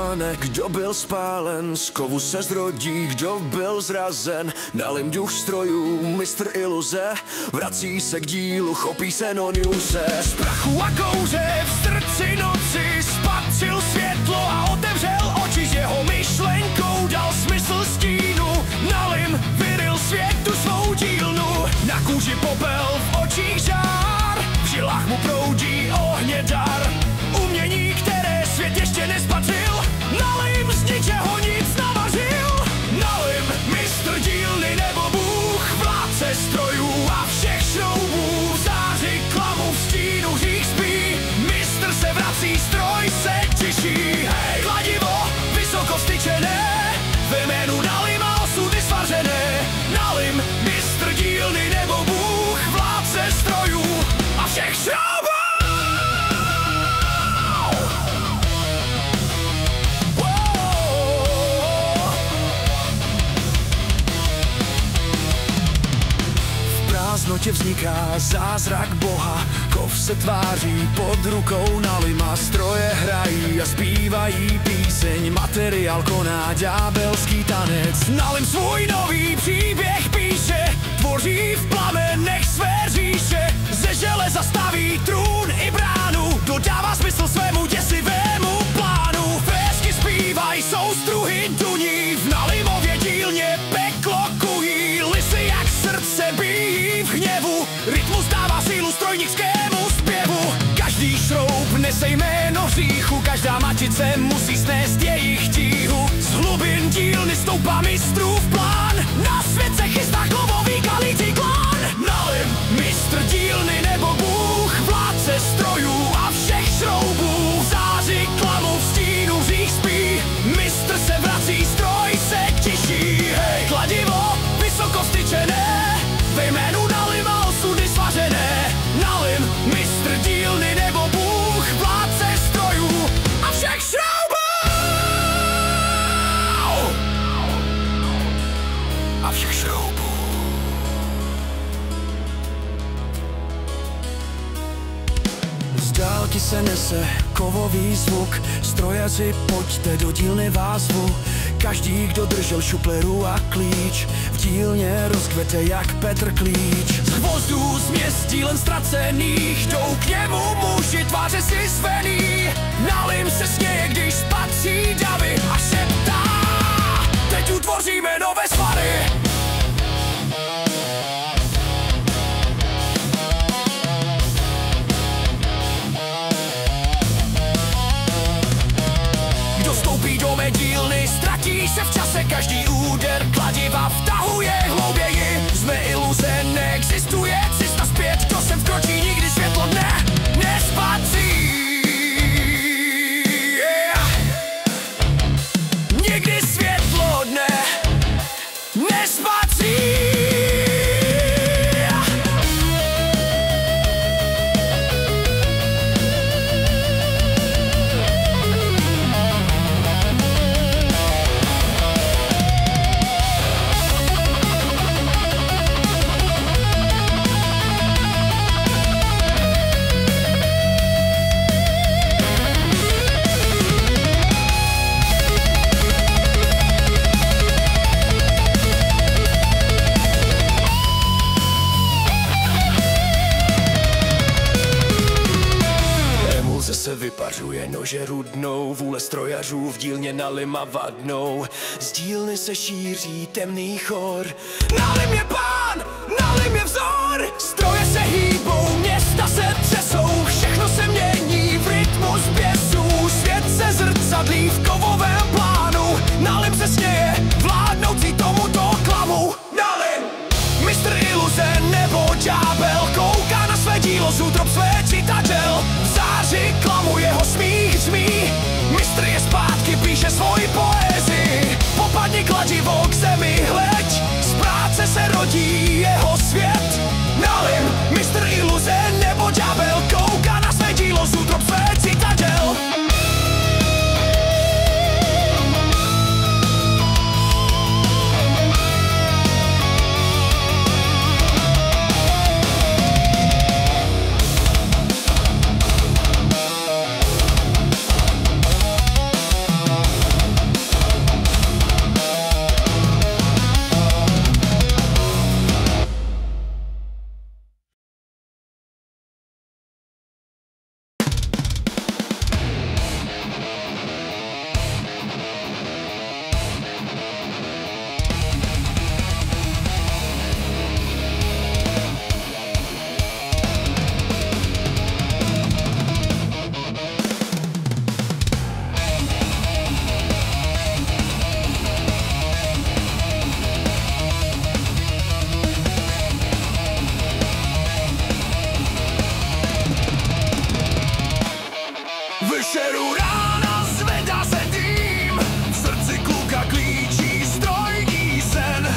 vstane, kdo byl spálen, z kovu se zrodí, kdo byl zrazen. Nalim duch strojů, mistr iluze, vrací se k dílu, chopí se Noniuse. Z prachu a kouře v srdci noci spatřil světlo a otevřel oči, s jeho myšlenkou dal smysl stínu. Nalim vyril světu svou dílnu, na kůži popel, v očích žár, v žilách mu proudí ohně dar. Umění, které svět ještě nespatřil, Nalim z ničeho nic navařil. Nalim, mistr dílny nebo bůh, vládce strojů a všech šroubů. V záři klamu, v stínu hřích spí, mistr se vrací, stroj se těší. Hej, kladivo, vysoko vstyčené, ve jménu Nalima osudy svařené. Nalim, mistr dílny nebo bůh, vládce strojů a všech šroubů. V prázdnotě vzniká zázrak Boha, kov se tváří pod rukou Nalima. Stroje hrají a zpívají píseň, materiál koná ďábelský tanec. Nalim svůj nový příběh píše, tvoří v plamenech své říše. Ze železa staví trůn i bránu, dodává smysl svému děsivému plánu. Fésky zpívají, soustruhy duní, v Nalimově dílně peklo kují. Lisy jak srdce bijí v hněvu, rytmus dává sílu strojnickému zpěvu. Každý šroub nese jméno hříchu, každá matice musí snést jejich tíhu. Z hlubin dílny stoupá mistrův plán, na svět se chystá kovový kalitý klán. Nalim, mistr dílny nebo bůh, vládce strojů a všech šroubů. V záři klamu, v stínu hřích spí, mistr se vrací, stroj se těší. Hej, kladivo, vysoko vstyčené, ve jménu Nalima osudy svařené. Nalim, mistr dílny nebo bůh, vládce strojů a všech šroubů. A všech šroubů. Z dálky se nese kovový zvuk, strojaři, pojďte do dílny vás zvu. Každý, kdo držel šupleru a klíč, v dílně rozkvete jak Petr Klíč. Z hvozdů z měst dílen ztracených jdou k němu muži, tváře si zvený. Nalim se směje, když spatří davy a šeptá, teď utvoříme nové svary. Vstoupí do mé dílny, ztratí se v čase, každý úder kladiva vtahuje hlouběji. Jsme iluze, neexistuje cesta zpět, kdo sem vkročí, nikdy světlo dne nespatří. Nikdy světlo dne nespatří. Se vypařuje, nože rudnou, vůle strojařů v dílně Nalima vadnou. Z dílny se šíří temný chor. Nalim je pán, Nalim je vzor. Stroje se hýbou, města se třesou, všechno se mění v rytmus běsů. Svět se zrcadlí v kovovém plánu. Nalim se směje, vládnoucí tomuto klamu. Nalim, mistr iluze nebo ďábel, kouká na své dílo z útrob své čitatel. V záři klamu jeho smích zmí, mistr je zpátky, píše svoji poezii. Popadni kladivo k zemi, hleď, z práce se rodí jeho svět. Nalim, mistr iluze nebo ďábel, kouká na své dílo z útrob své citadel. Večeru rána zvedá se dým, v srdci kluka klíčí strojní sen.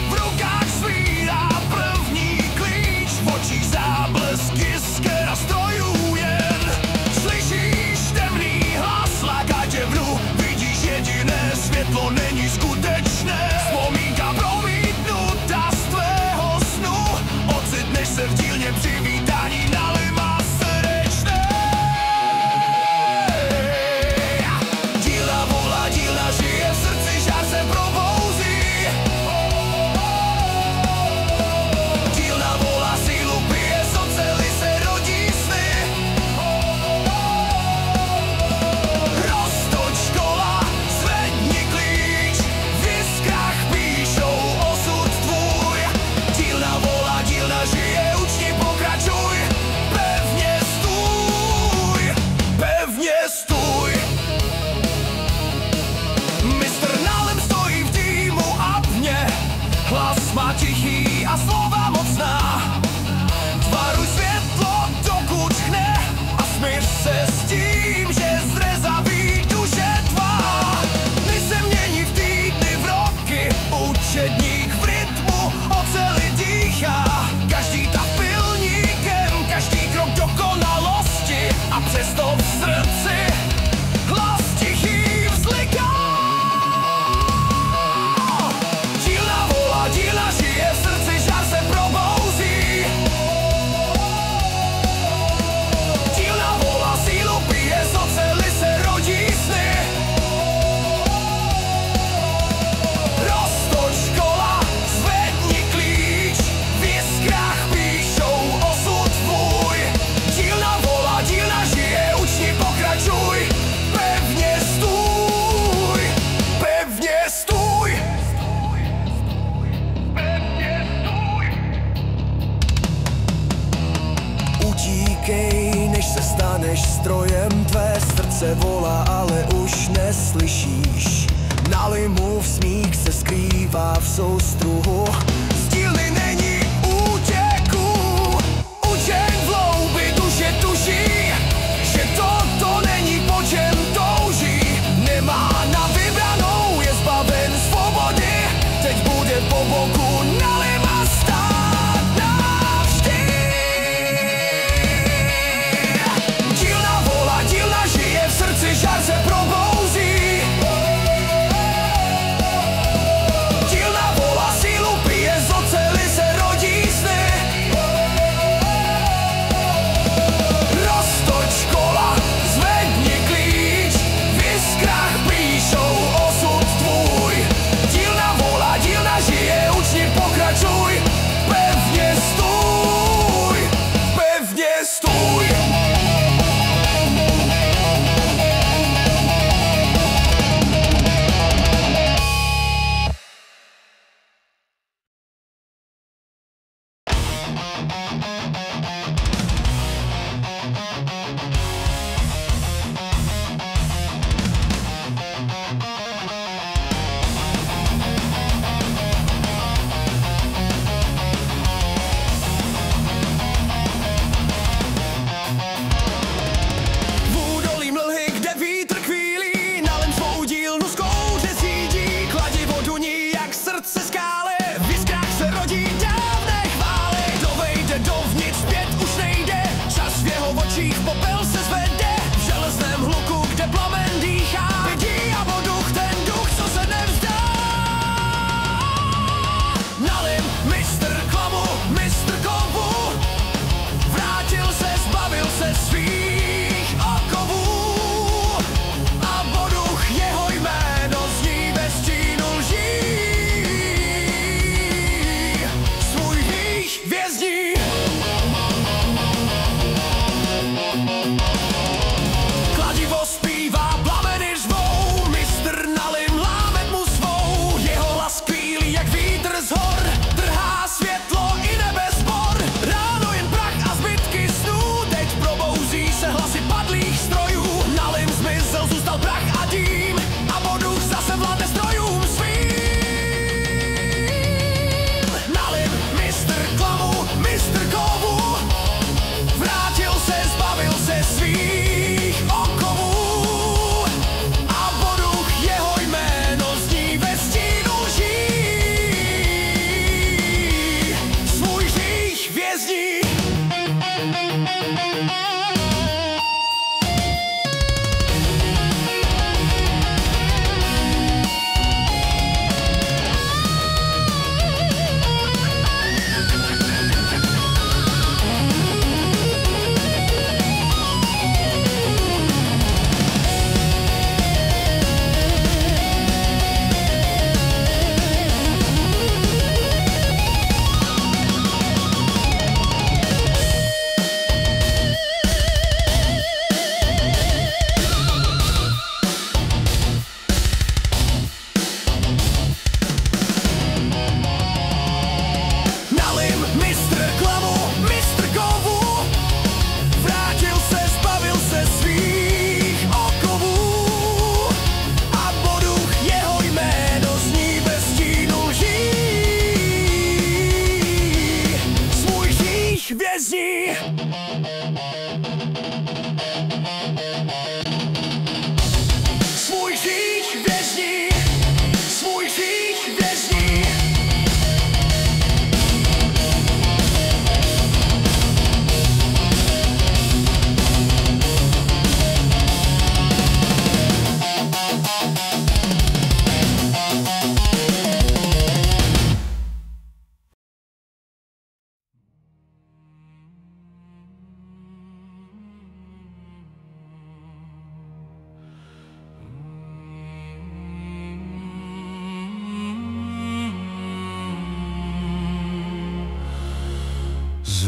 V rukách svírá první klíč, v očích záblesky z kera strojů jen. Slyšíš temný hlas, láká tě vnu, vidíš jediné světlo není skutečné. Vzpomínka promítnutá z tvého snu, ocitneš se v dílně přivítání na lima srdečné. Dílna volá, dílna žije, v srdci žár se probouzí. Dílna volá, sílu pije, z oceli se rodí sny. Roztoč kola, zvedni klíč, v jiskrách píšou osud tvůj. Dílna volá, dílna žije, učni pokračuj, pevně stůj, pevně stůj. Mistr Nalem stojí v dýmu a dně, hlas má tichý a slova mocná. Tvaruj světlo, dokud chne, a smíř se s tím, že zrezaví duše tvá. Dny se mění v týdny, v roky, učedník v rytmu oceli dýchá. Každý tav pilníkem, každý krok dokonalosti, a přesto v srdci hlas tichý vzliká. Dílna volá, dílna žije, v srdci žár se probouzí. Dílna volá, sílu pije, z oceli se rodí sny. Roztoč kola, zvedni klíč, v jiskrách píšou osud tvůj. Dílna volá, dílna žije, učni pokračuj, pevně stůj, pevně stůj. Utíkej, než se staneš strojem, tvé srdce volá, ale už neslyšíš. Na limu v smích se skrývá v soustruhu, z dílny není útěku. Učeň v hloubi duše tuší, že toto není po čem touží. Nemá na vybranou, je zbaven svobody, teď bude po boku na lima stát navždy. Dílna volá, dílna žije, v srdci žár se probouzí. Dílna volá, sílu pije, z oceli se rodí sny. Roztoč kola, zvedni klíč, v jiskrách píšou osud tvůj. Dílna volá, dílna žije, učni pokračuj, pevně stůj, pevně stůj. V údolí mlhy, kde vítr chvílí, Nalem svou dílnu z kouře sídí. Kladivo duní jak srdce skály, v jiskrách se rodí dávné chvály. Kdo vejde dovnitř, zpět už nejde, čas v jeho očích popel se zvede. V železném hluku, kde plamen dýchá, vidí a voduch, ten duch, co se nevzdá. Nalim, mistr klamu, mistr kovu, vrátil se, zbavil se svých okovů. A voduch, jeho jméno zní ve stínu lží. Svůj hřích vězní. Kladivo zpívá, plameny řvou, mistr Nalim láme mu svou. Jeho hlas kvílí jak vítr z hor, trhá světlo i nebe zbor. Ráno jen prach a zbytky snů, teď probouzí se hlasy padlých strojů. Nalim zmizel, zůstal prach a dým, a voduch zase vládne strojům svým. Nalim, mistr klamu, mistr kovu, vrátil se, zbavil se svých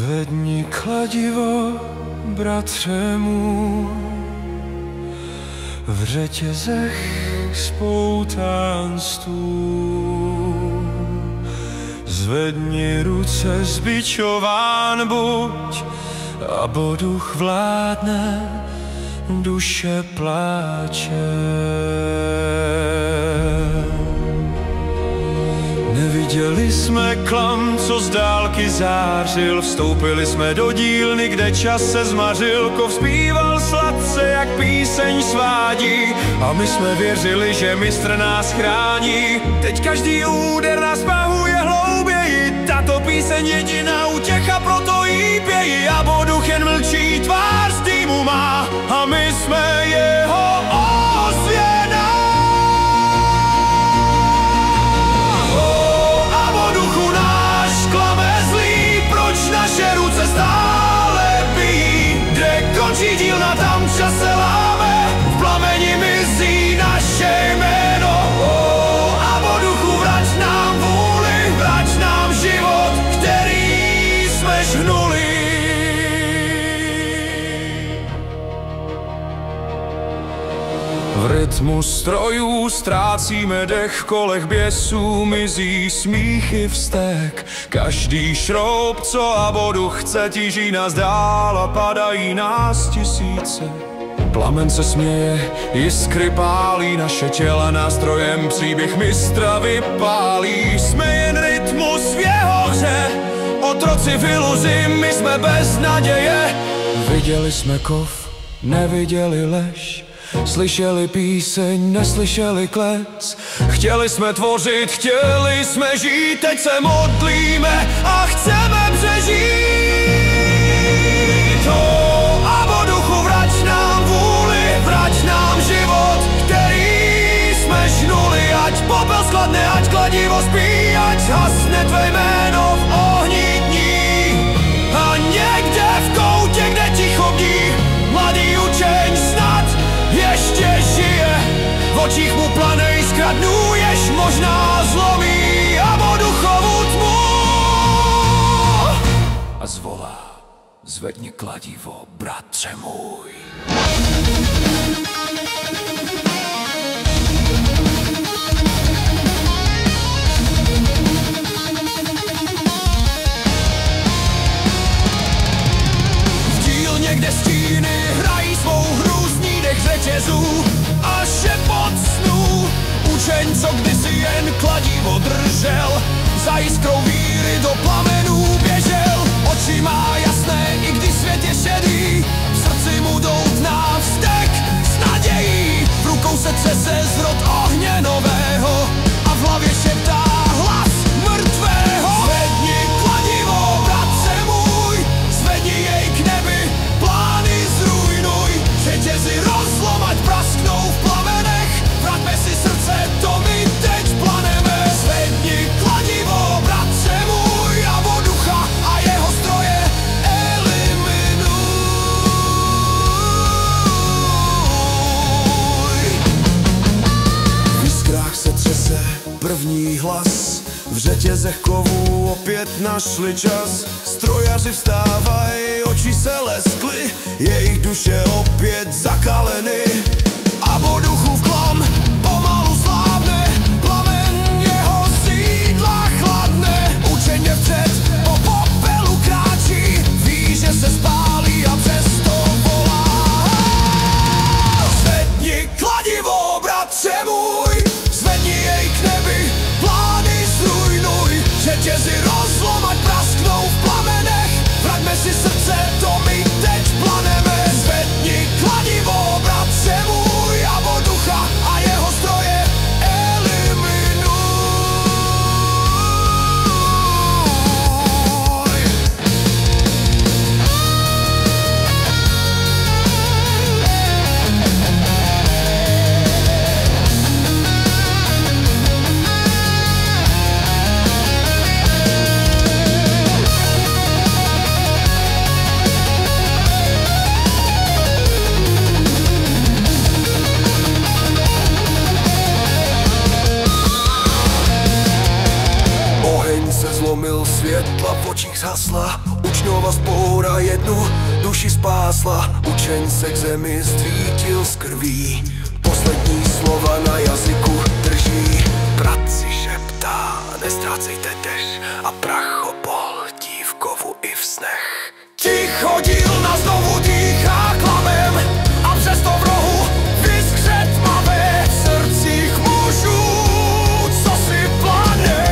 Zvedni kladivo, bratře můj, v řetězech spoután stůl. Zvedni ruce, zbičován buď, abo duch vládne, duše pláče. Neviděli jsme klam, co z dálky zářil, vstoupili jsme do dílny, kde čas se zmařil. Kov zpíval sladce, jak píseň svádí, a my jsme věřili, že mistr nás chrání. Teď každý úder nás pahuje hlouběji, tato píseň jediná útěcha, proto jí pějí. Abo duch jen mlčí, tvář z dýmu má, a my jsme jeho ozvěna. Naše ruce stále bijí, kde končí dílna, tam čas se láme, v plameni mizí naše jméno. A po duchu vrať nám vůli, vrať nám život, který jsme žhnuli. V rytmu strojů ztrácíme dech, v kolech běsů mizí smíchy vztek. Každý šroub, co aboduch chce, tíží nás dál a padají nás tisíce. Plamen se směje, jiskry pálí, naše těla nástrojem příběh mistra vypálí. Jsme jen rytmus v jeho hře, otroci v iluzi, my jsme bez naděje. Viděli jsme kov, neviděli lež, slyšeli píseň, neslyšeli klec. Chtěli jsme tvořit, chtěli jsme žít, teď se modlíme a chceme přežít. A po duchu vrať nám vůli, vrať nám život, který jsme žnuli. Ať popel skladne, ať kladivo spí, ať hasne tvé jméno v ohni dní. A někde v koutě, kde ticho bdí, mladý učeň snad ještě žije. V očích mu plane jiskra dnů, jež možná zlomí aboduchovu tmu. A zvolá: zvedni kladivo, bratře můj. V dílně, kde stíny hrají svou hru, zní dech řetězů a šepot snů. Učeň, co kdysi jen kladivo držel, za jiskrou víry do plamenů běžel. Oči má jasné, i když svět je šedý, v srdci mu doutná vztek s nadějí. V rukou se třese zrod ohně nového a v hlavě šeptá hlas mrtvého. Zvedni kladivo, bratře můj, zvedni jej k nebi, plány zrujnuj. Řetězy rozlom, ať prasknou v plamenech, vraťme si srdce, to my teď planeme. Zvedni kladivo, bratře můj, a vo ducha a jeho stroje eliminuj. V jiskrách se třese první hlas, v řetězech kovů opět našli čas. Strojaři vstávají, oči se leskly, jejich duše opět zakaleny. A po duchu v klam pomalu slábne, plamen jeho sídla chladne. Učeň je vpřed, po popelu kráčí, ví, že se spálí a přesto volá. Zvedni kladivo, bratře můj, zvedni jej k nebi, plány zrujnuj. Řetězy rozlom, ať prasknou v plamenech, vraťme si srdce, to my teď planeme. Zvedni kladivo, bratře Alfa, učeň se k zemi zdvítil z krví. Poslední slova na jazyku drží. Brat si šeptá, nestrácejte dech, a prach opohltí v kovu i v snech. Ticho dílna znovu dýchá klamem, a přesto v rohu vyskře tmavé v srdcích mužů, co si plane.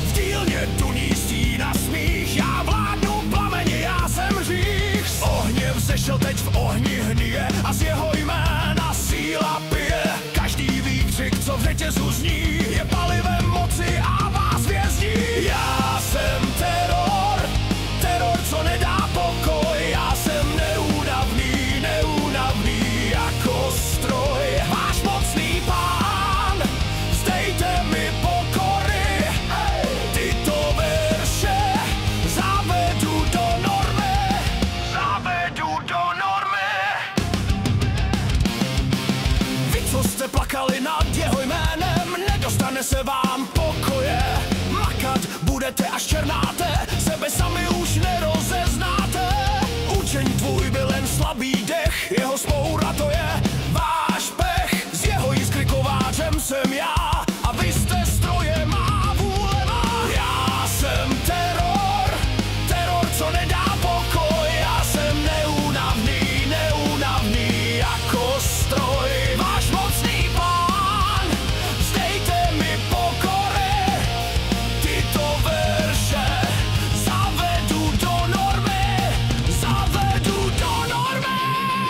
V dílně tuní stína smích, já vládnu plameni, já jsem řích. Z ohně vzešel teď v ohni hníje a z jeho jména síla pije. Každý výkřik, co v řetězu zní, je palivem moci a vás vězní. Já jsem teror, teror, co nedá pokoj. Já jsem neúnavný, neúnavný jako stroj. Váš mocný pán, vzdejte mi pokory. Tyto verše zavedu do normy, zavedu do normy. Vy, co jste plakali nad jeho jménem, nedostane se vám pokoje. Makat budete až černáte, sebe sami už nerozeznáte. Učeň tvůj byl jen slabý dech, jeho spoura to je váš pech. Z jeho jiskry kovářem jsem já, a vy jste stroje má vůle má. Já jsem teror, teror, co nedá pokoj. Já jsem neúnavný, neúnavný jako stroj. Váš mocný pán, vzdejte mi pokory. Tyto verše zavedu do normy, zavedu do normy.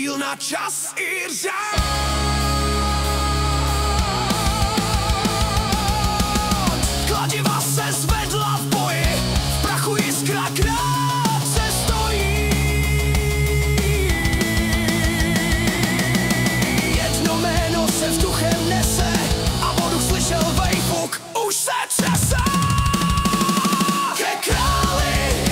cíl na čas i řád. Kladiva se zvedla v boji, v prachu jiskra krátce stojí. Jedno jméno se vzduchem nese a vodu slyšel vejfuk, už se třese. Ke králi,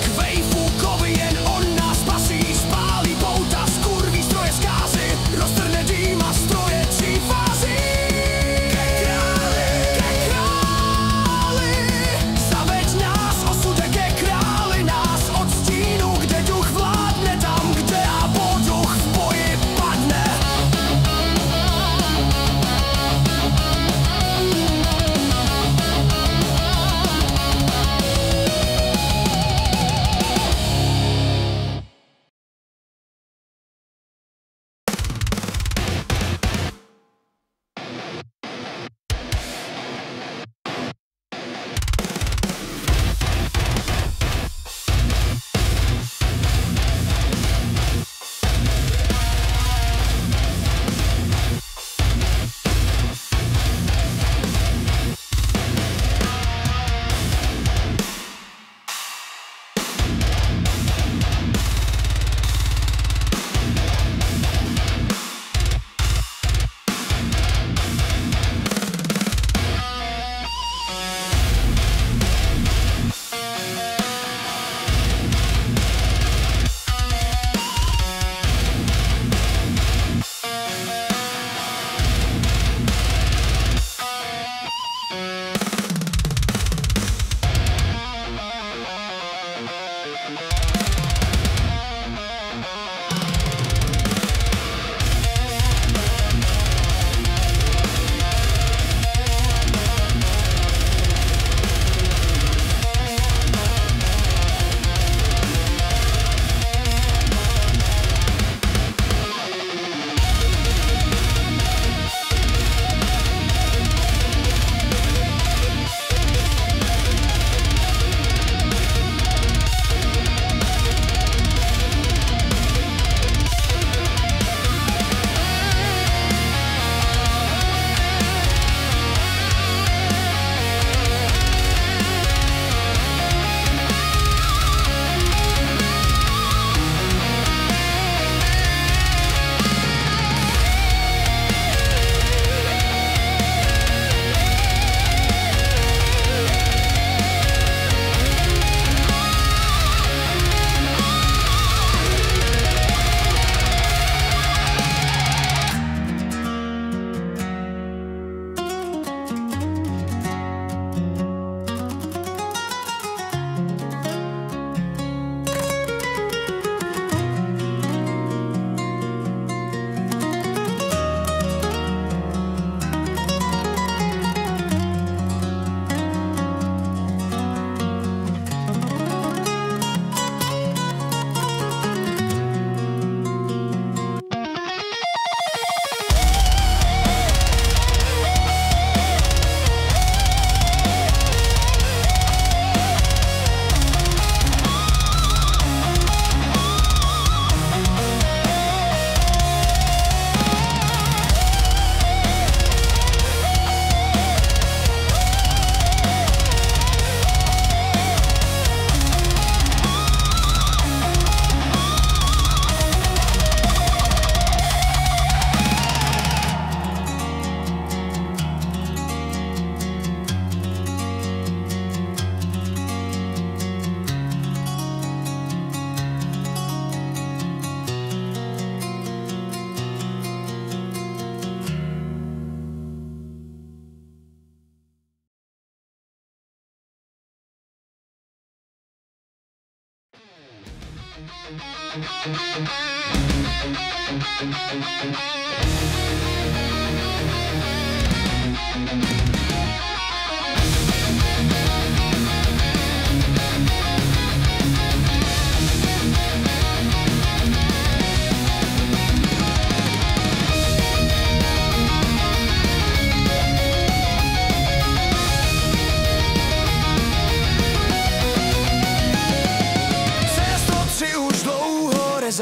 k vejfukovi, jen on nás spasí. Spálí pouta, skurví stroje zkázy, roztrhne dým a stroje tří fází. Ke králi, zaveď nás, osude, ke králi nás, od stínu, kde duch vládne, tam, kde apoduch v boji padne.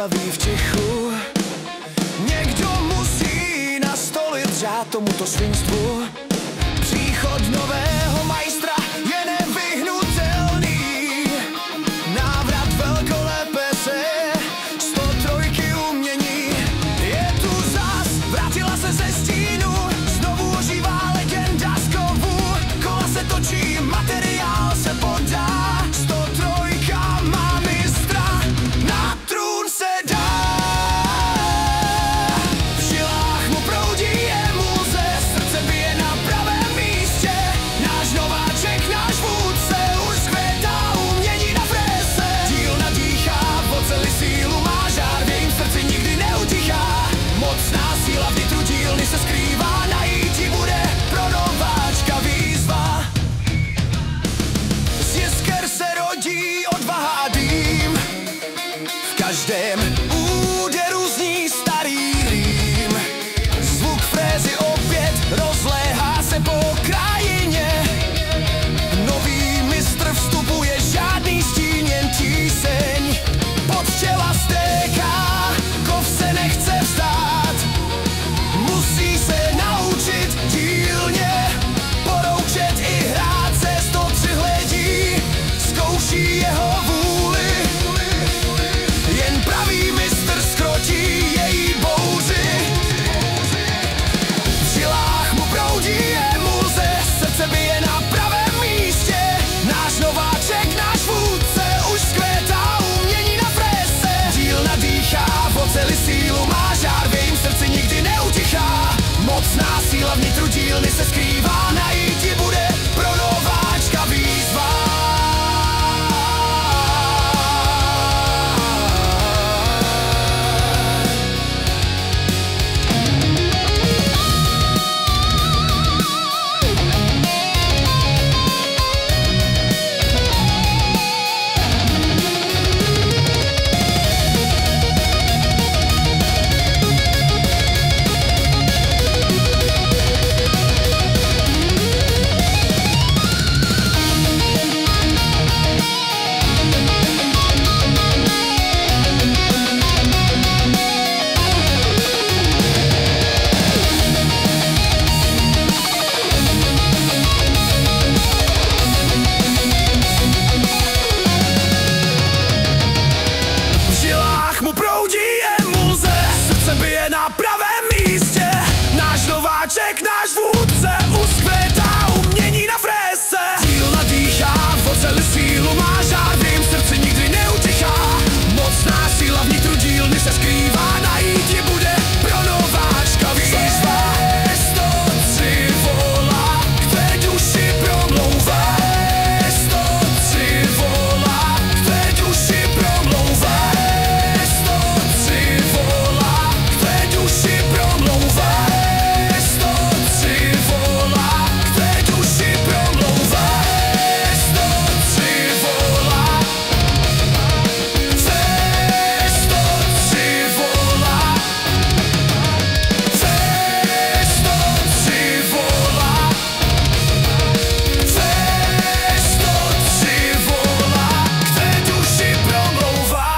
zastaví v tichu. Někdo musí nastolit řád tomuto svinstvu. Příchod nového majstra je nevyhnutelný. Návrat velkolepese 103 umění. Je tu zas, vrátila se ze stínu. Znovu ožívá legenda z kovu. Kola se točí, materiál se podá. 103 má mistra, na trůn se dá. V žilách mu proudí emulze, srdce bije na pravém místě. Náš nováček, náš vůdce, už zkvétá umění na frése. Díl nadýchá, v oceli sílu má žár, v jejím srdci nikdy neutichá. Mocná síla v nitru dílny se skrývá, najít ji bude pro nováčka výzva. Z jisker se rodí odvaha a dým, v každém úderu zní starý rým. Zvuk frézy opět rozléhá se po krajině. Nový mistr vstupuje, žádný stín, jen tíseň. Pod těla stéká, kov se nechce vzdát. Musí se naučit dílně poroučet i hrát se. 103 hledí, zkouší jeho vůli. Jen pravý mistr zkrotí její bouři. V žilách mu proudí emulze, srdce bije na pravém místě. Náš nováček, náš vůdce, už zkvétá umění na frése. Díl nadýchá, v oceli sílu má žár, v jejím srdci nikdy neutichá. Mocná síla v nitru dílny se skrývá, najít ji bude pro nováčka výzva. V žilách mu proudí emulze, srdce bije na pravém místě. Náš nováček, náš vůdce, už zkvétá umění na frése. Díl nadýchá, v oceli sílu má žár, v jejím srdci nikdy neutichá. Mocná síla v nitru dílny se skrývá, najít ji bude pro nováčka výzva. 103 volá, k tvé duši promlouvá. 103 volá, k tvé duši promlouvá. 103 volá, k tvé duši promlouvá. 103 volá, k tvé duši promlouvá. 103 volá, 103 volá, 103 volá, 103 volá, k tvé duši promlouvá.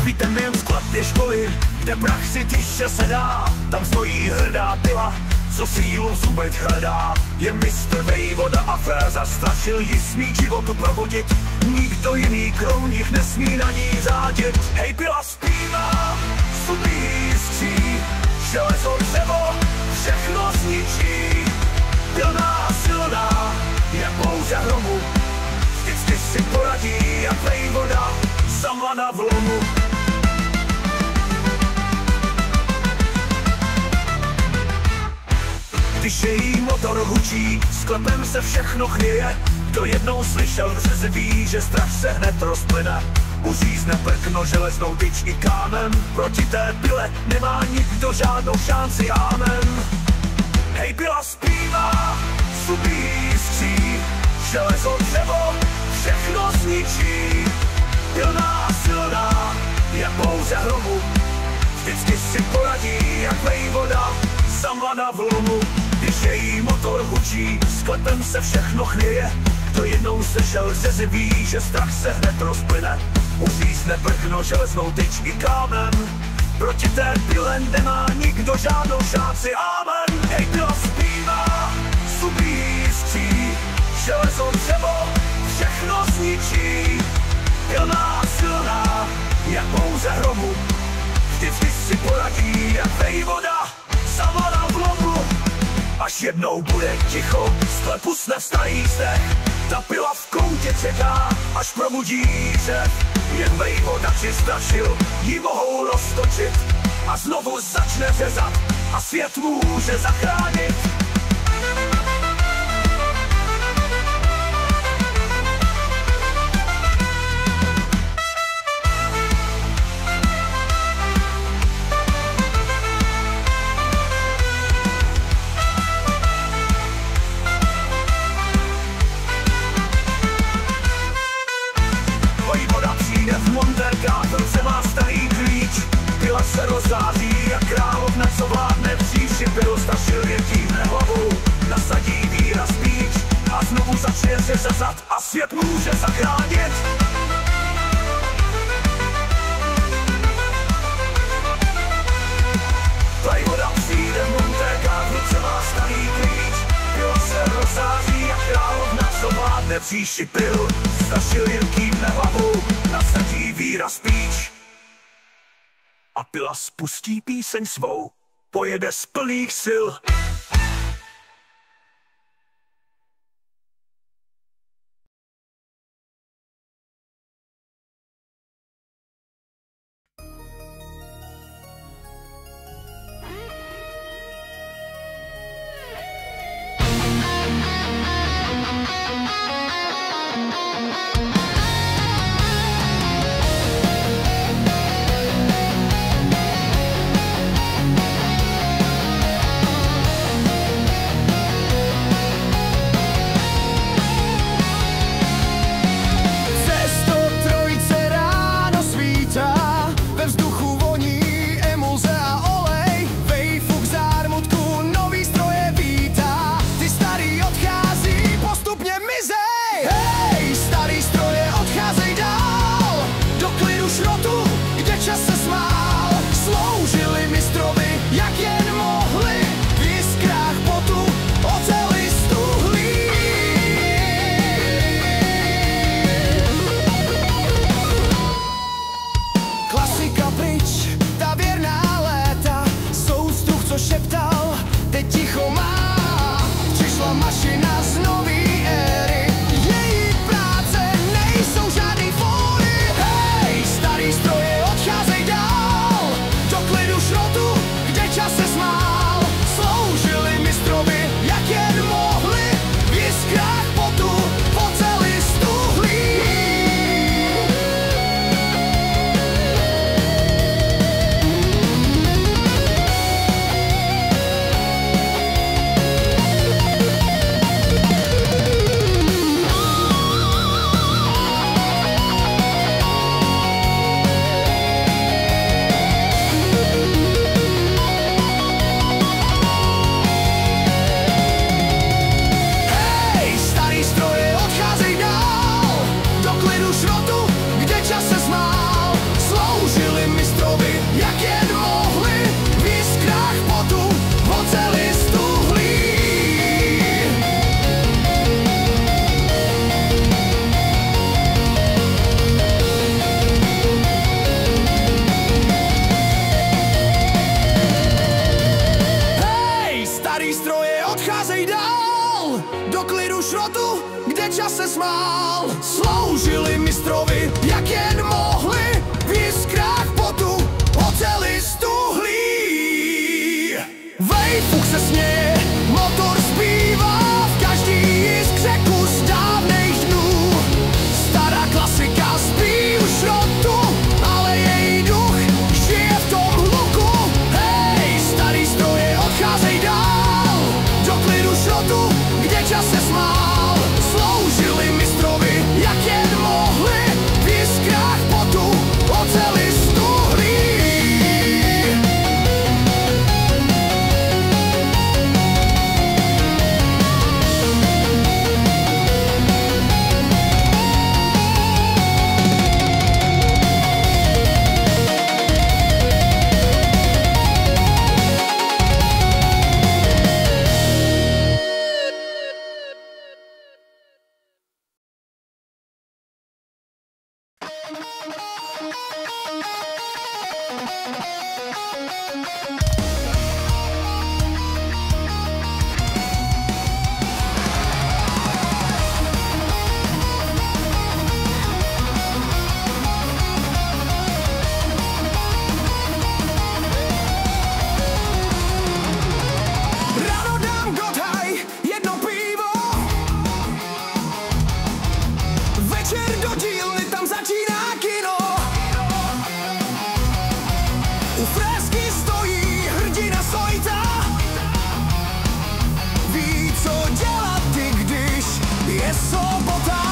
Víte, nejen sklad je školy, kde prach si tiše sedá. Tam stojí hrdá pila, co sílu v zubech hledá. Je mistr vejvoda a féza, strašil ji smí životu provodit. Nikdo jiný krom nich nesmí na ní řádit. Hej, pila zpívá, subí skří, železo, dřevo, všechno zničí. Pilná a silná, je bouře hromu, vždycky si poradí, jak vejvoda, sama na vlomu. Když její motor hučí, sklepem se všechno chvěje. Kdo jednou slyšel řez, ví, že strach se hned rozplyne. Uřízne prkno železnou tyč i kámen, proti té pile nemá nikdo žádnou šanci, amen. Hej, pila zpívá, subí skří, železo, dřevo, všechno zničí. Pilná, silná, jak bouře hromu, vždycky si poradí, jak vejvoda, sama na vlnu. Když její motor hučí, sklepem se všechno chvěje. Kdo jednou slyšel řezy, ví, že strach se hned rozplyne. Uřízne brkno železnou tyč i kámen. Proti té pile nemá nikdo žádnou šanci, amen. Hej, pila zpívá, subí skří, železo dřevo všechno zničí. Pilná, silná, jak bouře hromu, vždycky si poradí, jak vejvoda, sama na vlomu. Až jednou bude ticho, sklepu sne starý zdech. Ta pila v koutě čeká, až probudí řev. Jen vejvoda či strašil, jí mohou roztočit a znovu začne řezat a svět může zachránit. Pila se rozáří jak královna, co vládne v říši. Pilu strašil jen tíhne hlavu, nasadí výraz píč a znovu začne řezat a svět může zachránit. Vejvoda přijde v Montéka, v ruce má starý klíč. Pila se rozáří jak královna, co vládne v říši. Pil strašil jen kývne hlavu, nasadí výraz píč a pila spustí píseň svou, pojede z plných sil. U fresky stojí hrdina Sojta. Ví, co dělat ty, když je sobota.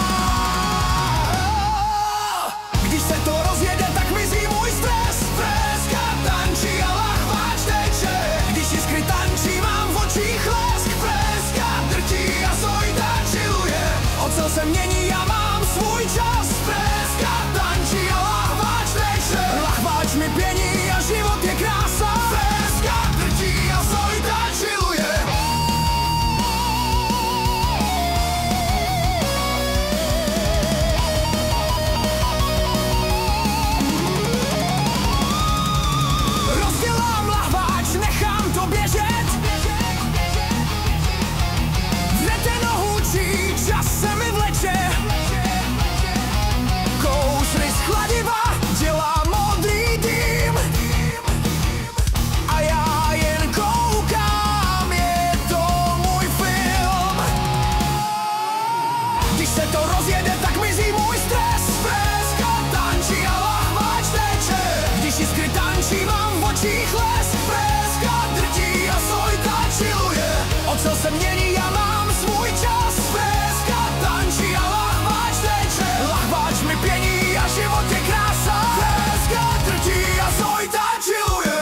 Když se to rozjede, tak mizí můj stres. Freska tančí a lahváč teče. Když jiskry tančí, mám v očích lesk. Freska drtí a Sojta chilluje. Ocel se mění, já mám svůj čas. Freska tančí a lahváč teče. Lahváč mi pění a život je krása. Freska drtí a Sojta chilluje. Rozdělám lahváč, nechám to běžet. Vnete nohu, čí čas se mi vleče. Kousny z chladiva dělá modrý dým. A já jen koukám, je to můj film. Když se to rozjede, tak mizí můj stres. Freska tančí a lahváč teče. Když jiskry tančí, mám v očích les. Freska drtí a Sojta chilluje. Ocel se mění, já mám svůj čas. Freska tančí a lahváč teče. Lahváč mi pění a život je krása. Freska drtí a Sojta chilluje.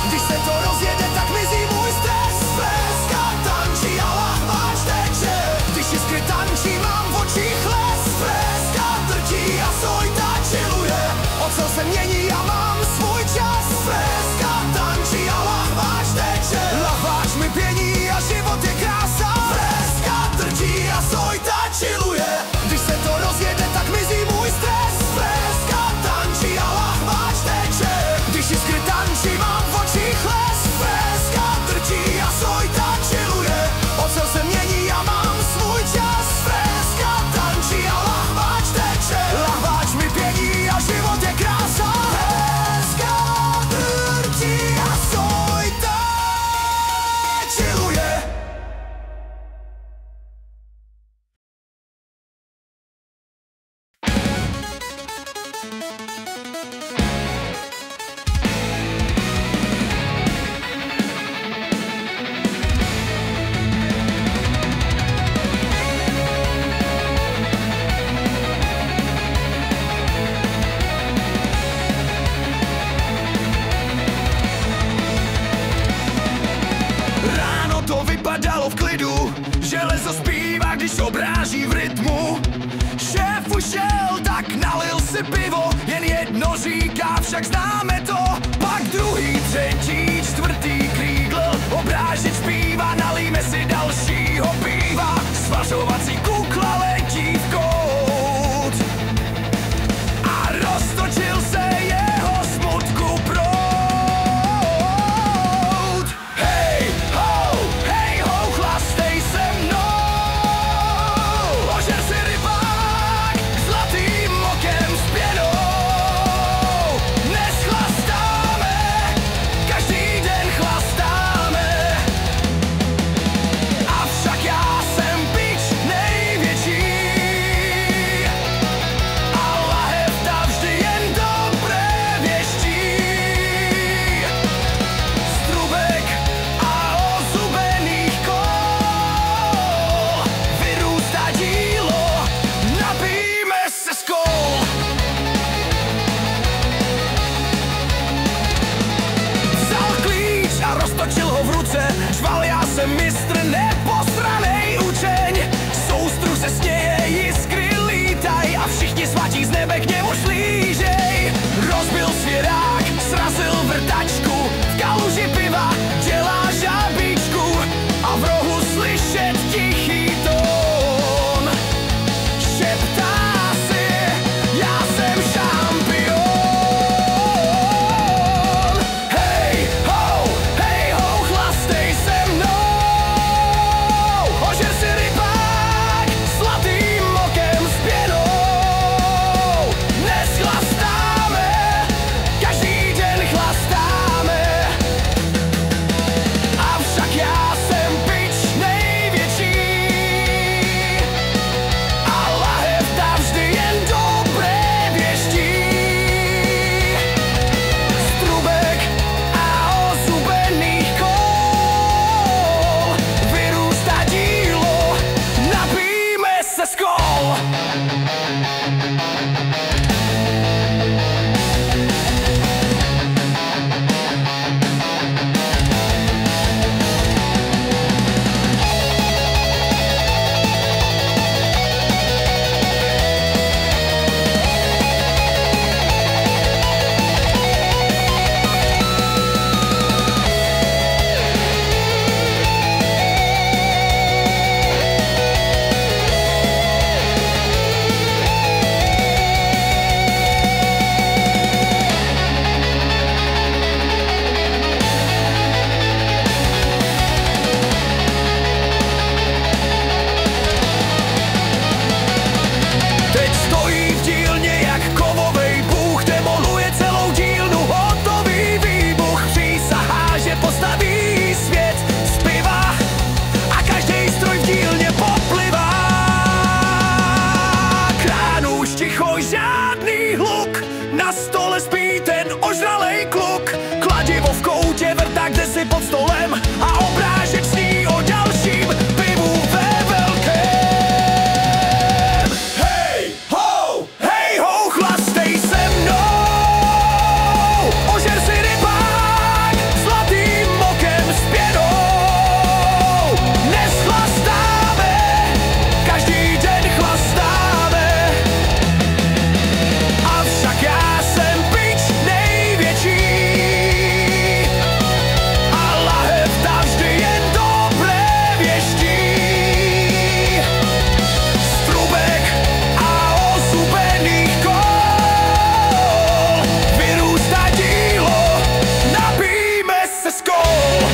Když se to rozjede, tak mizí můj stres. Freska tančí a lahváč teče. Když jiskry tančí, mám v očích les. Freska drtí a Sojta chilluje. Ocel se mění, já mám svůj čas. Freska tančí a lahváč teče. Lahváč mi pění a život je krása. Freska drtí a Sojta chilluje. Když se to rozjede, tak mizí můj stres. Freska tančí a lahváč teče. Když jiskry tančí, mám v očích les. Freska drtí a Sojta chilluje. Ocel se mění, já mám svůj čas. Freska tančí a lahváč teče. Lahváč mi pění a život je krása. Freska drtí a Sojta chilluje. Ráno to vypadalo v klidu, železo zpívá, když obráží v rytmu. Šéf ušel, tak nalil si pivo, jen jedno říká, však známe to. Pak druhý, třetí, čtvrtý krígl, obrážeč zpívá, nalijme si dalšího piva. Svařovací kukla letí v kout a roztočil se jeho smutku proud. Hej ho, chlastej se mnou, ožer si rybák zlatým okem s pěnou. Dnes chlastáme, každý den chlastáme. mistr neposranej učeň. Soustruh se směje, jiskry lítaj a všichni svatí z nebe k němu šlížej. Rozbil svěrák, srazil vrtačku, v kaluži piva dělá žábičku a v rohu slyšet tichý tón. Šeptá si, já jsem šampion. Hej ho, chlastej se mnou. Ožer si rybák, zlatým okem s pěnou. Dnes chlastáme, každý den chlastáme. Avšak já jsem bič největší a lahev dá vždy jen dobré věští. Strubek a ozubených kol vyrůstá dílo, napijme se skol. Teď stojí v dílně jak kovovej bůh, demoluje celou dílnu, hotový výbuch. Přísahá, že postaví svět z piva a každej stroj v dílně poplivá. Kránu už ticho, žádný hluk, na stole spí ten ožralej kluk. Kladivo v koutě vrtá kdesi pod stolem a obrážek sní o dalším pivu ve velkém. Hej ho, chlastej se mnou. Ožer si rybák, zlatým okem s pěnou. Dnes chlastáme, každý den chlastáme. Avšak já jsem bič největší a lahev dá vždy jen dobré věští. Strubek a ozubených kol vyrůstá dílo, napijme se skol.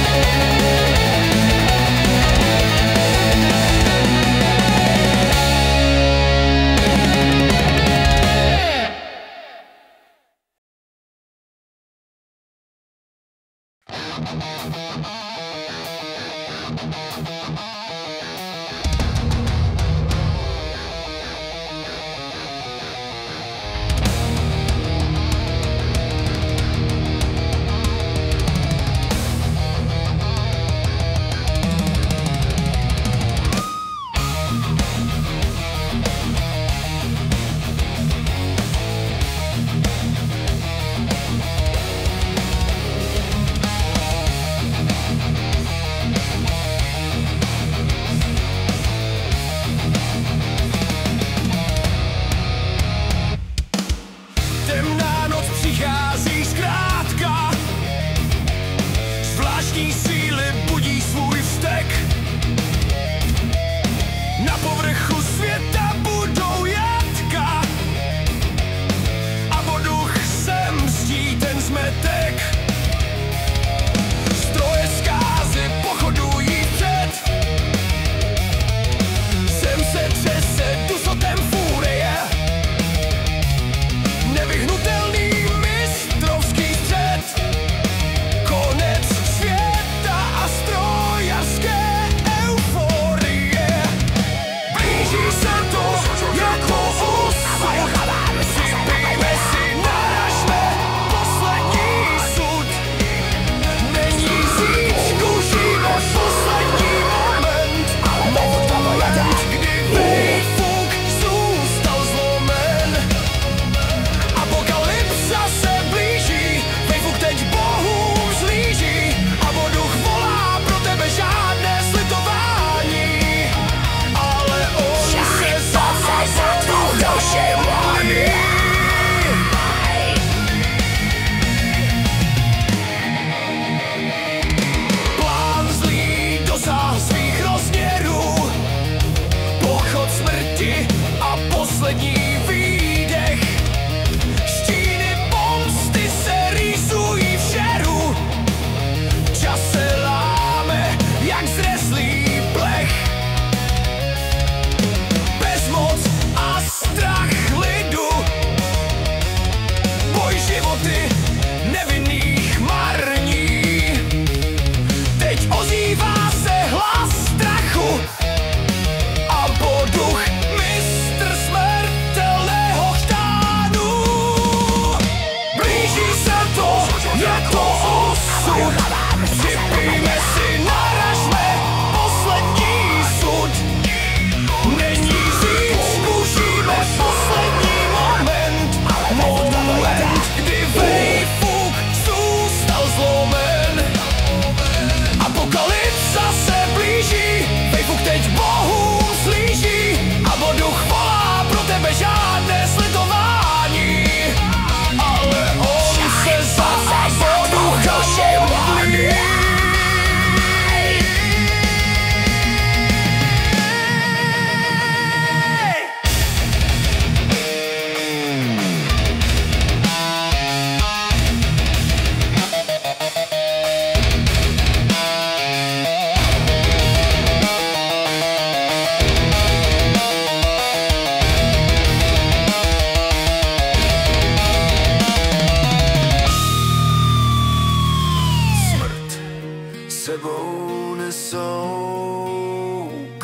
nesou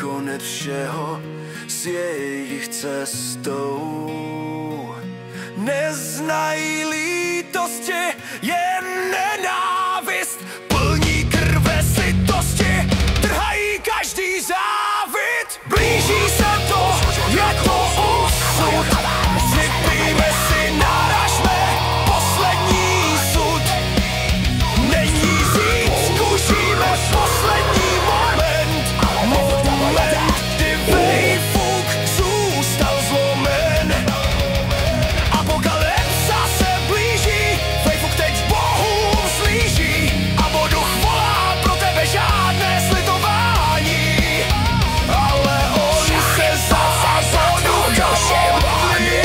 konec všeho s jejich cestou. Neznají lítosti, jen nenávist, plní krve sytosti, trhají každý závit. Blíží se to, je to osud, vypijme si, naražme poslední sud. Není zít, zkušíme poslední moment, kdy vejfuk zůstal zlomen. Apokalypsa se blíží, vejfuk teď bohům slíží, a boduch volá pro tebe žádné slitování, ale on se za boducha modlí.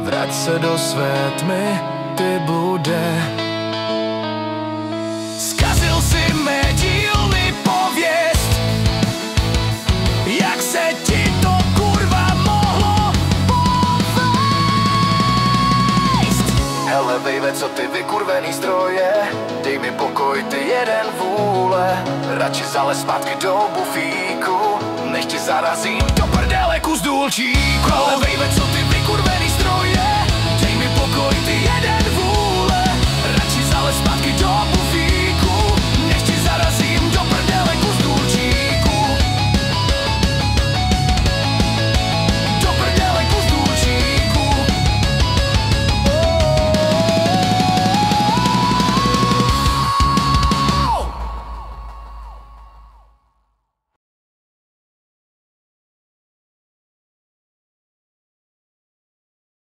Vrať se do své tmy, ty blude. Zkazil si mé dílny pověst, jak se ti to kurva mohlo povést. Hele baby, co ty vykurvený stroje, dej mi pokoj, ty jeden vůle. Radši zalez zpátky do bufíku, než ti zarazím do prdele kus důlčíku. Ale baby, co ty vykurvený stroje, dej mi pokoj, ty jeden